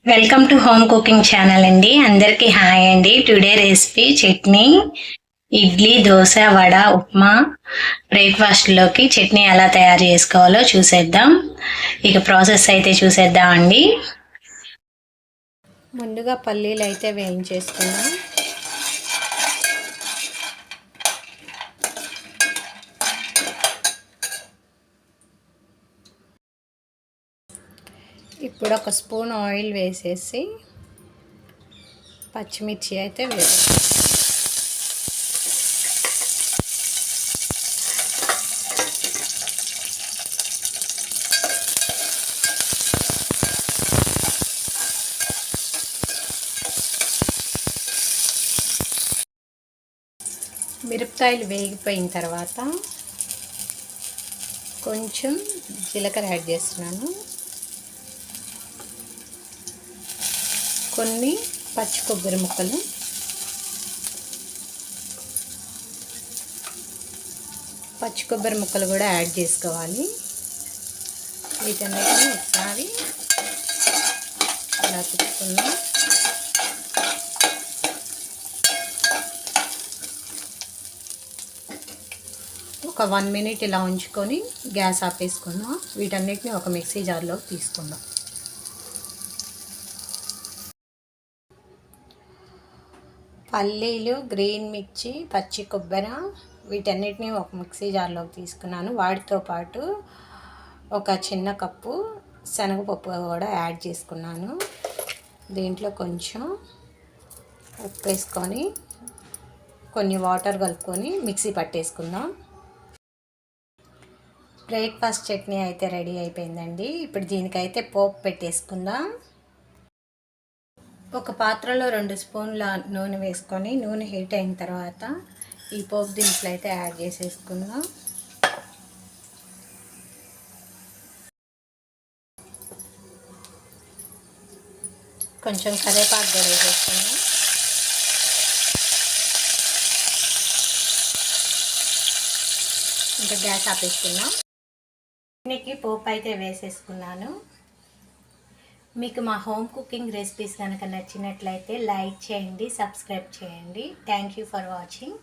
Welcome to home cooking channel అండి. అందరికీ hi అండి. టుడే రెసిపీ చట్నీ, ఇడ్లీ, దోశ, వడ, ఉప్మా, బ్రేక్ఫాస్ట్లోకి చట్నీ ఎలా తయారు చేసుకోవాలో చూసేద్దాం. ఇక ప్రాసెస్ అయితే చూసేద్దాం అండి. ముందుగా పల్లీలు అయితే వేయించేసుకుందాం. ఇప్పుడు ఒక స్పూన్ ఆయిల్ వేసేసి పచ్చిమిర్చి అయితే వేసేస్తాం. మిరపకాయలు వేగిపోయిన తర్వాత కొంచెం జీలకర్ర యాడ్ చేస్తున్నాను. కొన్ని పచ్చి కొబ్బరి ముక్కలు, కూడా యాడ్ చేసుకోవాలి. వీటన్నిటిని ఒకసారి ఇలా తిప్పుకుందాం. ఒక 1 మినిట్ ఇలా ఉంచుకొని గ్యాస్ ఆపేసుకుందాం. వీటన్నిటిని ఒక మిక్సీ జార్లోకి తీసుకుందాం. పల్లీలు, గ్రీన్ మిర్చి, పచ్చి కొబ్బరి వీటన్నిటిని ఒక మిక్సీ జార్లోకి తీసుకున్నాను. వాటితో పాటు ఒక చిన్న కప్పు శనగపప్పు కూడా యాడ్ చేసుకున్నాను. దీంట్లో కొంచెం ఉప్పు వేసుకొని కొన్ని వాటర్ కలుపుకొని మిక్సీ పట్టేసుకుందాం. బ్రేక్ఫాస్ట్ చట్నీ అయితే రెడీ అయిపోయిందండి. ఇప్పుడు దీనికైతే పోపు పెట్టేసుకుందాం. ఒక పాత్రలో 2 స్పూన్ల నూనె వేసుకొని నూనె హీట్ అయిన తర్వాత ఈ పోపు దినుసులు అయితే యాడ్ చేసేసుకుందాం. కొంచెం కరివేపాకు కూడా వేసేసుకుందాం. ఇంకా గ్యాస్ ఆపేసుకుందాం. చట్నీకి పోపు అయితే వేసేసుకున్నాను. మీకు మా హోమ్ కుకింగ్ రెసిపీస్ కనుక నచ్చినట్లయితే లైక్ చేయండి, సబ్స్క్రైబ్ చేయండి. Thank you for watching.